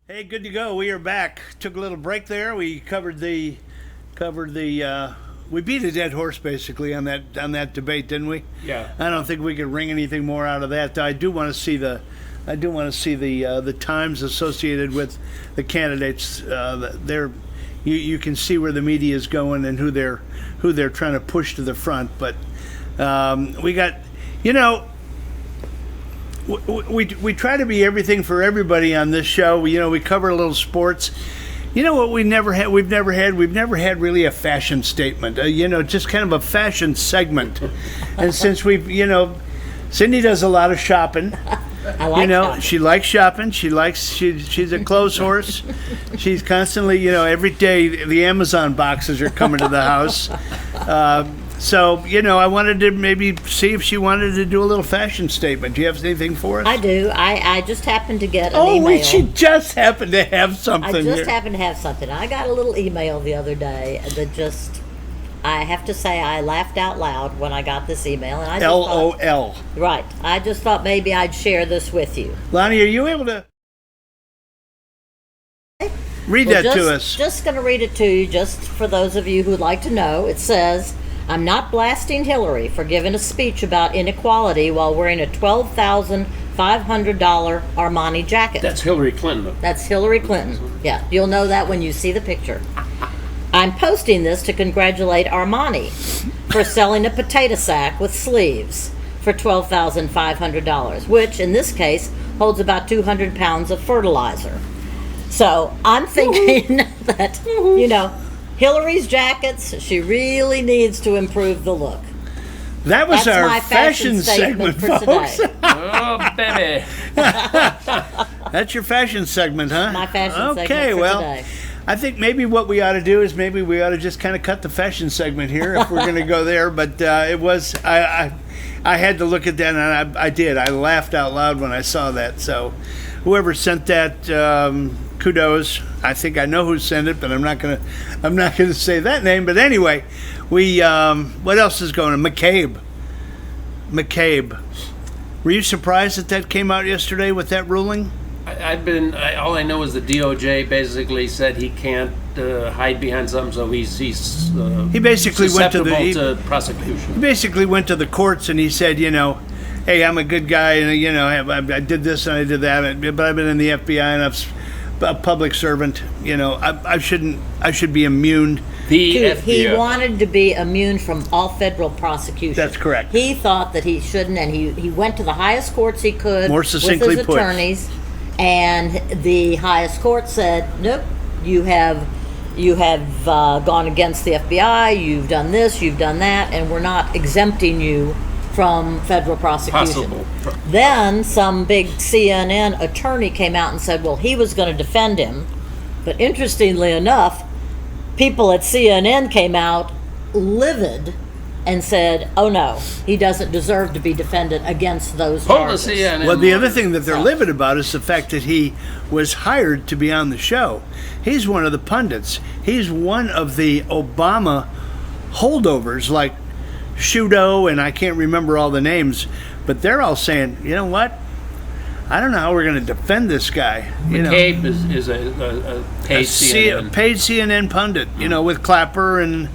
Hey, good to go. We are back. Took a little break there. We covered the we beat a dead horse basically on that debate, didn't we? Yeah. I don't think we could wring anything more out of that. I do want to see the times associated with the candidates. You can see where the media is going and who they're trying to push to the front. But we got, you know, we try to be everything for everybody on this show. You know, we cover a little sports. You know what we've never had really a fashion statement. Just kind of a fashion segment. And since Cindy does a lot of shopping. I like shopping. She likes shopping. She's a clothes horse. She's constantly, every day the Amazon boxes are coming to the house. So, I wanted to maybe see if she wanted to do a little fashion statement. Do you have anything for us? I do. I just happened to get an email. She just happened to have something. Happened to have something. I got a little email the other day that I have to say, I laughed out loud when I got this email. And I just LOL. Right. I just thought maybe I'd share this with you. Lonnie, are you able to read that to us? Just going to read it to you, just for those of you who'd like to know. It says, I'm not blasting Hillary for giving a speech about inequality while wearing a $12,500 Armani jacket. That's Hillary Clinton, though. That's Hillary Clinton. Yeah, you'll know that when you see the picture. I'm posting this to congratulate Armani for selling a potato sack with sleeves for $12,500, which in this case holds about 200 pounds of fertilizer. So I'm thinking that, Hillary's jackets, she really needs to improve the look. That was That's our my fashion segment, for folks. today. Oh, baby. That's your fashion segment, huh? My fashion segment Okay, for well, today. I think maybe what we ought to do is maybe we ought to just kind of cut the fashion segment here if we're going to go there. But I had to look at that, and I did. I laughed out loud when I saw that. So whoever sent that, kudos. I think I know who sent it, but I'm not gonna say that name. But anyway, what else is going on? McCabe. Were you surprised that came out yesterday with that ruling? All I know is the DOJ basically said he can't hide behind something, so he's He basically went to prosecution. He basically went to the courts and he said, hey, I'm a good guy, and I did this and I did that, but I've been in the FBI and I'm a public servant. I should be immune. He wanted to be immune from all federal prosecution. That's correct. He thought that he shouldn't, and he went to the highest courts he could More succinctly with his put. attorneys, and the highest court said, nope, you have gone against the FBI, you've done this, you've done that, and we're not exempting you from federal prosecution. Possible. Then some big CNN attorney came out and said, well, he was going to defend him. But interestingly enough, people at CNN came out livid and said, oh no, he doesn't deserve to be defended against those charges. CNN. Well, the other thing that they're livid about is the fact that he was hired to be on the show. He's one of the pundits. He's one of the Obama holdovers, like Shudo, and I can't remember all the names, but they're all saying, you know what? I don't know how we're going to defend this guy. McCabe is a paid CNN. Paid CNN pundit, with Clapper and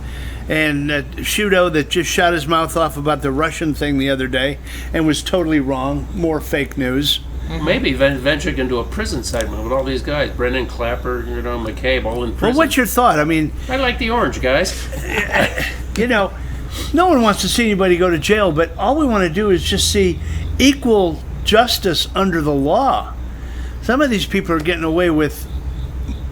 Shudo that just shot his mouth off about the Russian thing the other day and was totally wrong. More fake news. Maybe venture into a prison segment with all these guys. Brendan Clapper, McCabe, all in prison. Well, what's your thought? I mean, I like the orange, guys. No one wants to see anybody go to jail, but all we want to do is just see equal justice under the law. Some of these people are getting away with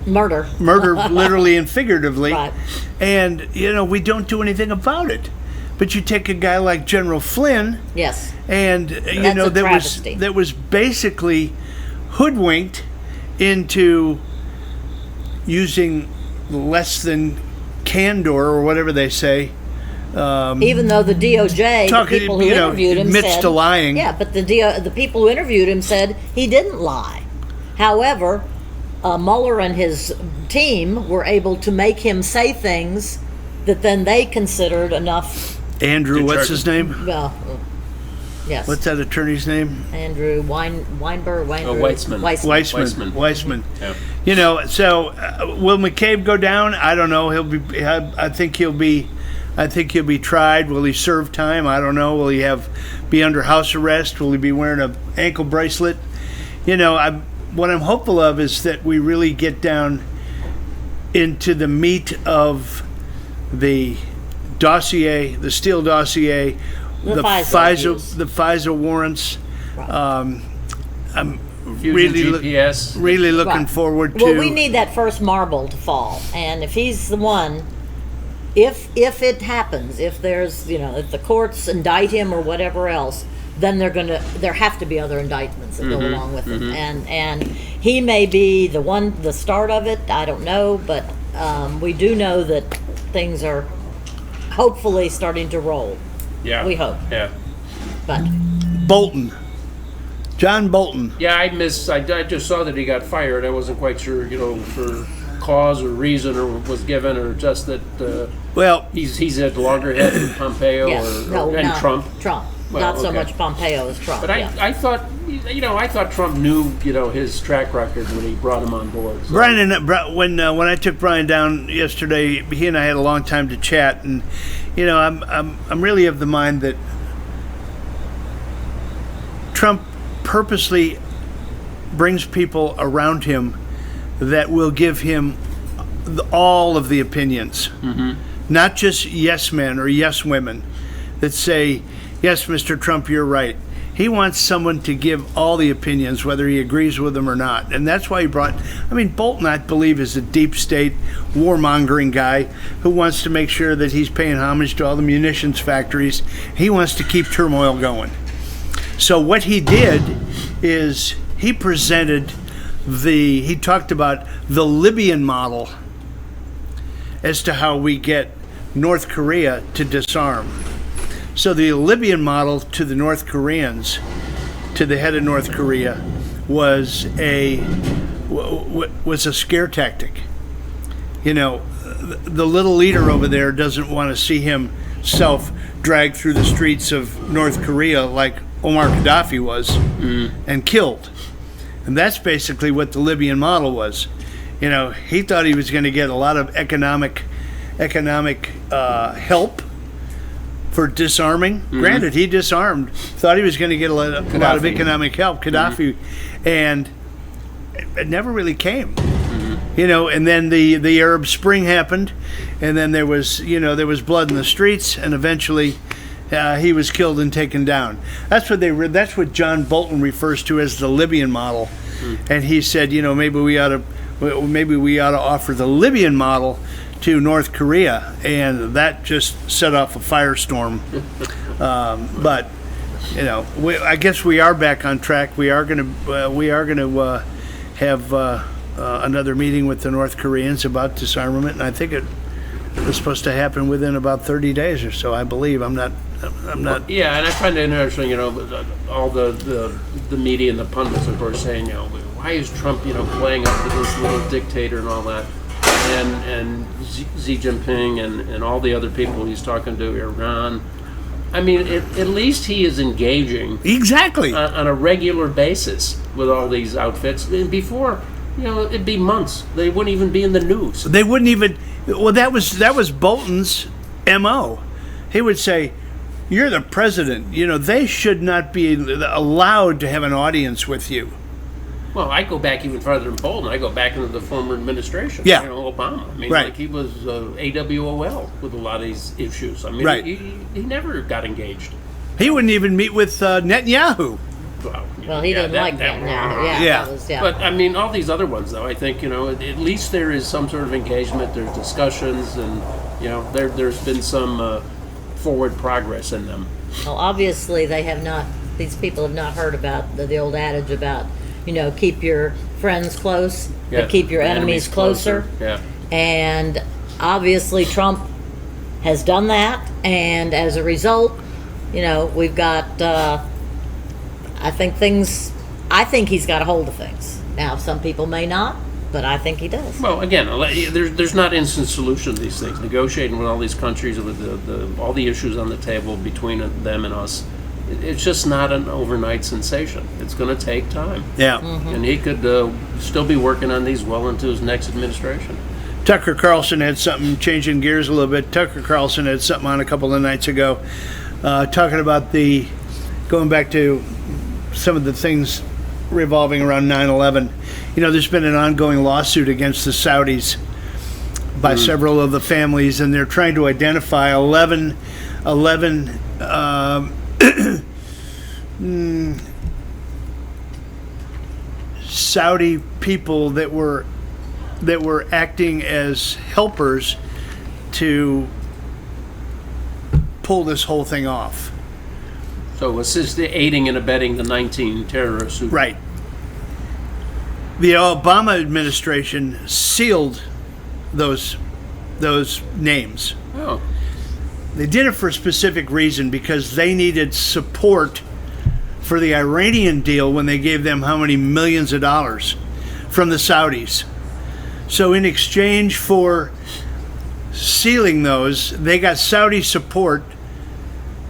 Murder, literally and figuratively. Right. And, we don't do anything about it. But you take a guy like General Flynn. yes. And, that was basically hoodwinked into using less than candor or whatever they say. Even though the DOJ, the people who interviewed him admits said, to lying. Yeah, but the people who interviewed him said he didn't lie. However, Mueller and his team were able to make him say things that then they considered enough. Andrew, what's his name? Yes. What's that attorney's name? Andrew Weinberg. Weitzman. Weissman. Yeah. You know, so will McCabe go down? I don't know. I think he'll be tried. Will he serve time? I don't know. Will he be under house arrest? Will he be wearing an ankle bracelet? You know, what I'm hopeful of is that we really get down into the meat of the dossier, the Steele dossier, The FISA abuse. the FISA warrants. Right. I'm Fusion GPS. really looking Right. forward to. Well, we need that first marble to fall, and if he's the one, if it happens, if there's, if the courts indict him or whatever else, then there have to be other indictments that go along with it, and he may be the start of it. I don't know, but we do know that things are hopefully starting to roll. Yeah. We hope. Yeah. But John Bolton. Yeah, I just saw that he got fired. I wasn't quite sure, for cause or reason or was given, or just that Well, he's at loggerhead with Pompeo yes, and not Trump. Well, not so okay. much Pompeo as Trump. But I thought, I thought Trump knew, his track record when he brought him on board. So. Brian when I took Brian down yesterday, he and I had a long time to chat, and I'm really of the mind that Trump purposely brings people around him that will give him all of the opinions, not just yes men or yes women that say, yes, Mr. Trump, you're right. He wants someone to give all the opinions, whether he agrees with them or not. And that's why he Bolton, I believe, is a deep state warmongering guy who wants to make sure that he's paying homage to all the munitions factories. He wants to keep turmoil going. So what he did is he talked about the Libyan model as to how we get North Korea to disarm. So the Libyan model to the North Koreans, to the head of North Korea, was a scare tactic. The little leader over there doesn't want to see himself dragged through the streets of North Korea like Omar Gaddafi was and killed. And that's basically what the Libyan model was. He thought he was going to get a lot of economic help for disarming. Granted, he disarmed, thought he was going to get a lot of economic help, Gaddafi, and it never really came. And then the Arab Spring happened, and then there was blood in the streets, and eventually he was killed and taken down. That's what John Bolton refers to as the Libyan model, and he said, maybe we ought to offer the Libyan model to North Korea, and that just set off a firestorm. But I guess we are back on track. We are going to have another meeting with the North Koreans about disarmament, and I think it was supposed to happen within about 30 days or so. I believe. I'm not. Yeah, and I find it interesting. All the media and the pundits, of course, saying, why is Trump, playing up to this little dictator and all that. And Xi Jinping and all the other people he's talking to, Iran. I mean, at least he is engaging exactly on a regular basis with all these outfits. And before, it'd be months. They wouldn't even be in the news. They wouldn't even. Well, that was Bolton's MO. He would say, "You're the president. They should not be allowed to have an audience with you." Well, I go back even farther than Bolton. I go back into the former administration. Yeah. Obama. I mean, right. He was AWOL with a lot of these issues. I mean, right. he never got engaged. He wouldn't even meet with Netanyahu. Well, he didn't like that now. Yeah. But, I mean, all these other ones, though, I think, at least there is some sort of engagement. There's discussions, and, there's been some forward progress in them. Well, obviously, these people have not heard about the old adage about, keep your friends close, but keep your enemies closer. Yeah. And obviously Trump has done that, and as a result, we've got, I think he's got a hold of things. Now, some people may not, but I think he does. Well, again, there's not instant solution to these things. Negotiating with all these countries with all the issues on the table between them and us, it's just not an overnight sensation. It's going to take time. Yeah. And he could still be working on these well into his next administration. Tucker Carlson had something, changing gears a little bit. Tucker Carlson had something on a couple of nights ago, talking about going back to some of the things revolving around 9/11. You know, there's been an ongoing lawsuit against the Saudis by several of the families, and they're trying to identify 11 Saudi people that were acting as helpers to pull this whole thing off. So assist aiding and abetting the 19 terrorists. Right. The Obama administration sealed those names. Oh. They did it for a specific reason, because they needed support for the Iranian deal when they gave them how many millions of dollars from the Saudis. So in exchange for sealing those, they got Saudi support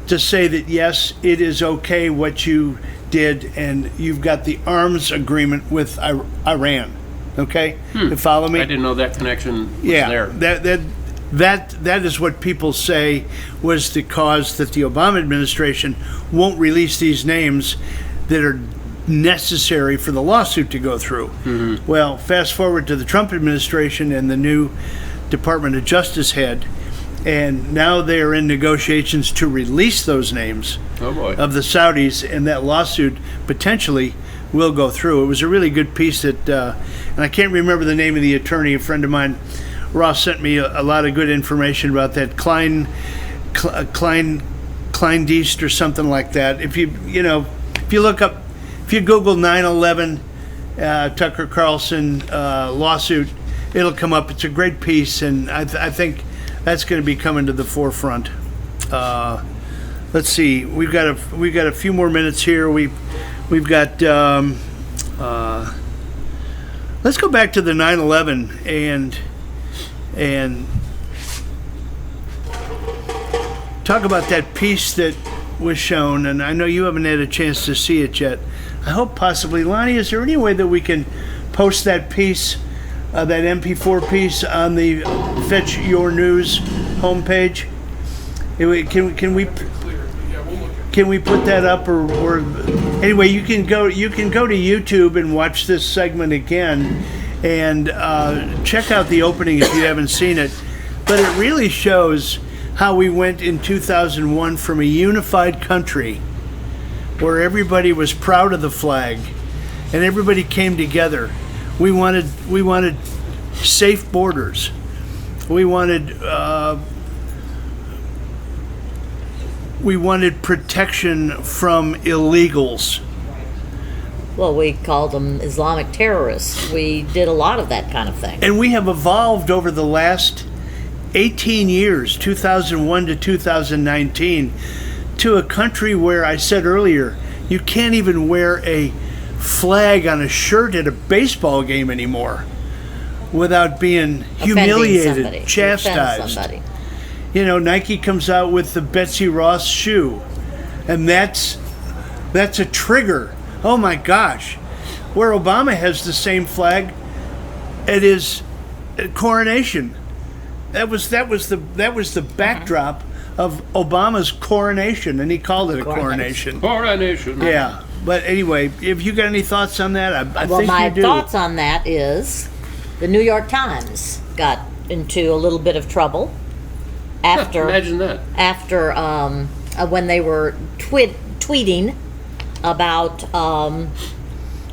to say that, yes, it is okay what you did, and you've got the arms agreement with Iran. Okay? You follow me? I didn't know that connection was Yeah, there. that is what people say was the cause that the Obama administration won't release these names that are necessary for the lawsuit to go through. Well, fast forward to the Trump administration and the new Department of Justice head, and now they are in negotiations to release those names Oh boy. of the Saudis, and that lawsuit potentially will go through. It was a really good piece that, and I can't remember the name of the attorney. A friend of mine, Ross, sent me a lot of good information about that. Klein Deist or something like that. If you look up, if you Google 9/11 Tucker Carlson lawsuit, it'll come up. It's a great piece, and I think that's going to be coming to the forefront. Let's see. We've got a few more minutes here. We've got. Let's go back to the 9/11 and talk about that piece that was shown. And I know you haven't had a chance to see it yet. I hope possibly, Lonnie, is there any way that we can post that piece, that MP4 piece, on the Fetch Your News homepage? Can we put that up, or anyway, you can go to YouTube and watch this segment again, and check out the opening if you haven't seen it. But it really shows how we went in 2001 from a unified country where everybody was proud of the flag and everybody came together. We wanted safe borders. We wanted protection from illegals. Well, we called them Islamic terrorists. We did a lot of that kind of thing. And we have evolved over the last 18 years, 2001 to 2019, to a country where I said earlier, you can't even wear a flag on a shirt at a baseball game anymore without being humiliated, chastised. You know, Nike comes out with the Betsy Ross shoe, and that's a trigger. Oh my gosh. Where Obama has the same flag at his coronation. That was the backdrop of Obama's coronation, and he called it a coronation. Coronation. Yeah. But anyway, if you got any thoughts on that, I Well, think my you do. thoughts on that is the New York Times got into a little bit of trouble after Imagine that. when they were tweeting about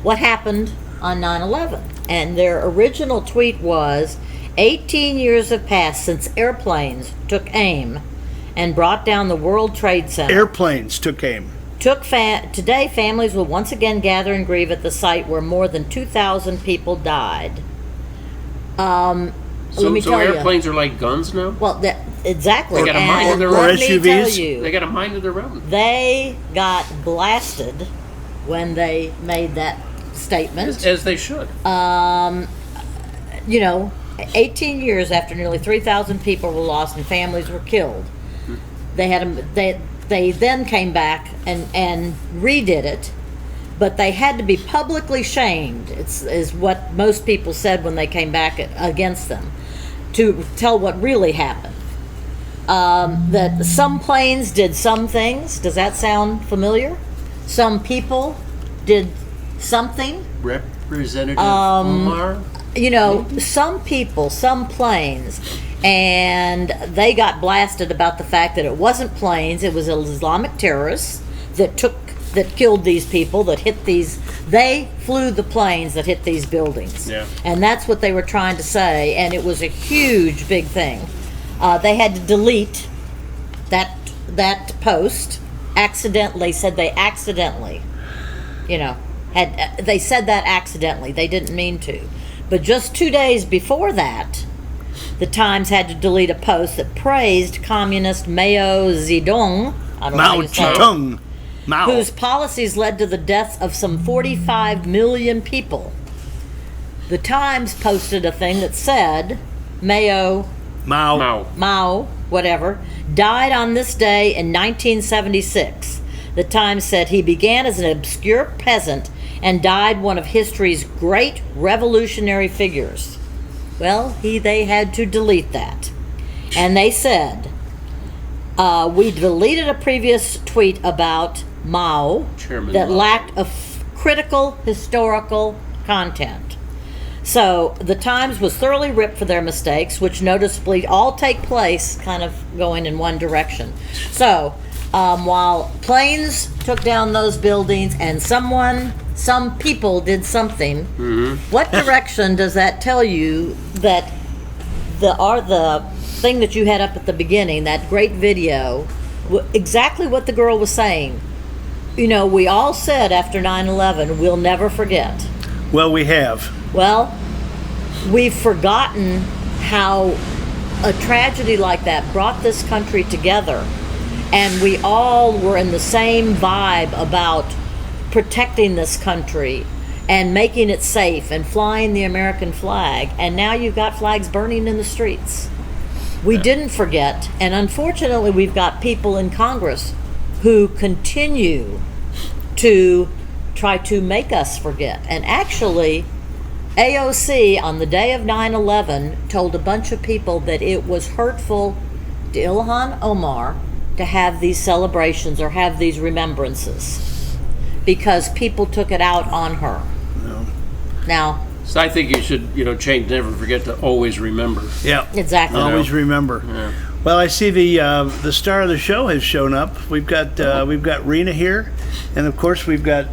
what happened on 9/11, and their original tweet was, 18 years have passed since airplanes took aim and brought down the World Trade Center. Airplanes took aim. Today, families will once again gather and grieve at the site where more than 2,000 people died. Let me So tell you. airplanes are like guns now? Well, exactly. They got a mind of And their let own. me SUVs? tell you, They got a mind of their own. they got blasted when they made that statement. As they should. 18 years after nearly 3,000 people were lost and families were killed. They had They then came back and redid it, but they had to be publicly shamed. Is what most people said when they came back against them, to tell what really happened. That some planes did some things. Does that sound familiar? Some people did something. Representative Omar? You know, some people, some planes, and they got blasted about the fact that it wasn't planes, it was Islamic terrorists that killed these people, that hit these. They flew the planes that hit these buildings. Yeah. And that's what they were trying to say, and it was a huge, big thing. They had to delete that post. Accidentally, said they accidentally, they said that accidentally. They didn't mean to. But just 2 days before that, the Times had to delete a post that praised communist Mao Zedong. I don't know how Mao you say it, Zedong. Mao. whose policies led to the deaths of some 45 million people. The Times posted a thing that said Mao, whatever, died on this day in 1976. The Times said he began as an obscure peasant and died one of history's great revolutionary figures. Well, they had to delete that. And they said, we deleted a previous tweet about Mao Chairman that Mao. lacked critical historical content. So the Times was thoroughly ripped for their mistakes, which noticeably all take place kind of going in one direction. So while planes took down those buildings and some people did something, what direction does that tell you that the thing that you had up at the beginning, that great video, exactly what the girl was saying? We all said after 9/11, we'll never forget. Well, we have. Well, we've forgotten how a tragedy like that brought this country together, and we all were in the same vibe about protecting this country and making it safe and flying the American flag, and now you've got flags burning in the streets. We didn't forget, and unfortunately we've got people in Congress who continue to try to make us forget. And actually, AOC on the day of 9/11 told a bunch of people that it was hurtful to Ilhan Omar to have these celebrations or have these remembrances because people took it out on her. No. Now, So I think you should, change never forget to always remember. Yeah. exactly. Always remember. Yeah. Well, I see the star of the show has shown up. We've got Rena here, and of course we've got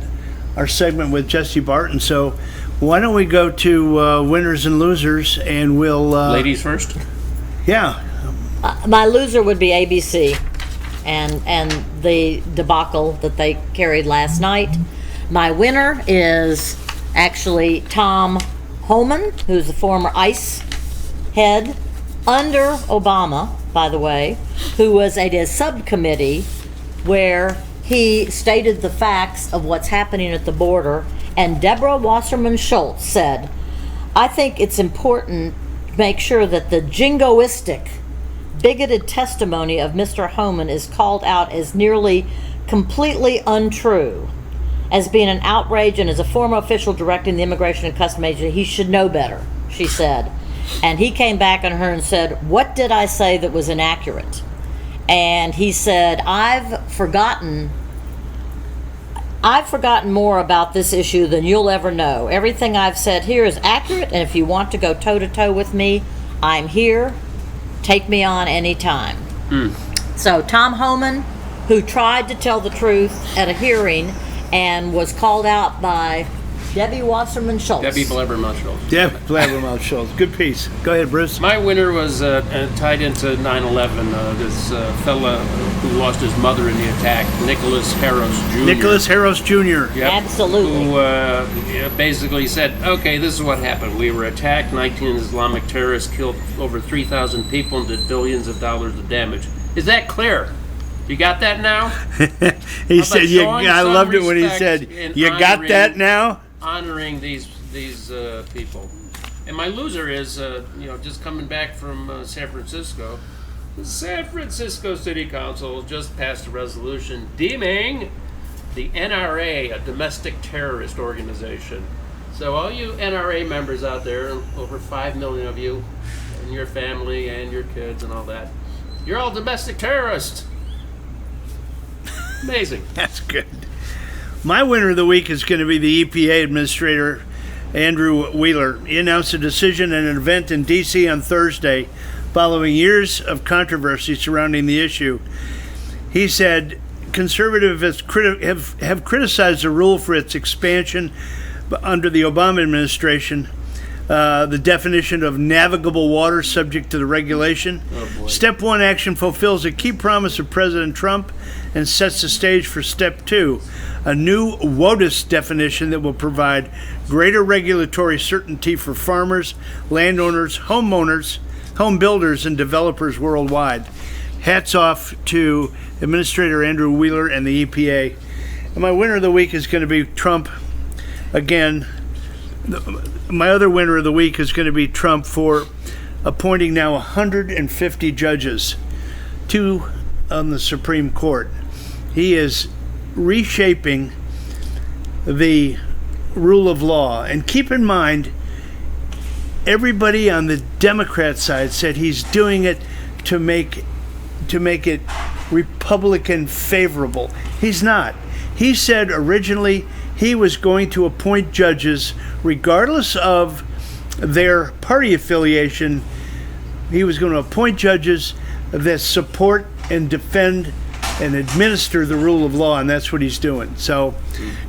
our segment with Jesse Barton. So why don't we go to winners and losers, and we'll Ladies first. Yeah. My loser would be ABC and the debacle that they carried last night. My winner is actually Tom Homan, who's the former ICE head under Obama, by the way, who was at a subcommittee where he stated the facts of what's happening at the border. And Deborah Wasserman Schultz said, I think it's important to make sure that the jingoistic, bigoted testimony of Mr. Homan is called out as nearly completely untrue, as being an outrage, and as a former official directing the Immigration and Customs Agency, he should know better, she said. And he came back on her and said, what did I say that was inaccurate? And he said, I've forgotten more about this issue than you'll ever know. Everything I've said here is accurate, and if you want to go toe-to-toe with me, I'm here. Take me on anytime. So Tom Homan, who tried to tell the truth at a hearing and was called out by Debbie Wasserman Schultz. Debbie Blabbermouth Schultz. Deb Blabbermouth Schultz. Good piece. Go ahead, Bruce. My winner was tied into 9/11. This fella who lost his mother in the attack, Nicholas Harris Jr. Nicholas Harris Jr. Yep. Absolutely. Who basically said, okay, this is what happened. We were attacked. 19 Islamic terrorists killed over 3,000 people and did billions of dollars of damage. Is that clear? You got that now? He said, showing I some loved it when he respect said, and you got honoring- that now? Honoring these people. And my loser is, just coming back from San Francisco. The San Francisco City Council just passed a resolution deeming the NRA a domestic terrorist organization. So all you NRA members out there, over 5 million of you, and your family and your kids and all that, you're all domestic terrorists. Amazing. That's good. My winner of the week is going to be the EPA Administrator, Andrew Wheeler. He announced a decision at an event in D.C. on Thursday following years of controversy surrounding the issue. He said conservatives have criticized the rule for its expansion under the Obama administration, the definition of navigable water subject to the regulation. Oh, boy. Step 1 action fulfills a key promise of President Trump and sets the stage for Step 2, a new WOTUS definition that will provide greater regulatory certainty for farmers, landowners, homeowners, home builders, and developers worldwide. Hats off to Administrator Andrew Wheeler and the EPA. And my winner of the week is going to be Trump again. My other winner of the week is going to be Trump for appointing now 150 judges on the Supreme Court. He is reshaping the rule of law. And keep in mind, everybody on the Democrat side said he's doing it to make it Republican favorable. He's not. He said originally he was going to appoint judges regardless of their party affiliation. He was going to appoint judges that support and defend and administer the rule of law, and that's what he's doing. So,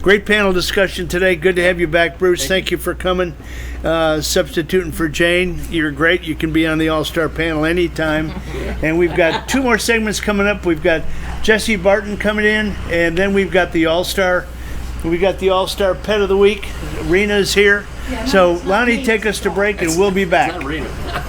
great panel discussion today. Good to have you back, Bruce. Thank you for coming, substituting for Jane. You're great. You can be on the All-Star panel anytime. And we've got 2 more segments coming up. We've got Jesse Barton coming in, and then we've got the All-Star. We got the All-Star Pet of the Week. Rena's here. So, Lonnie, take us to break, and we'll be back. It's not Rena.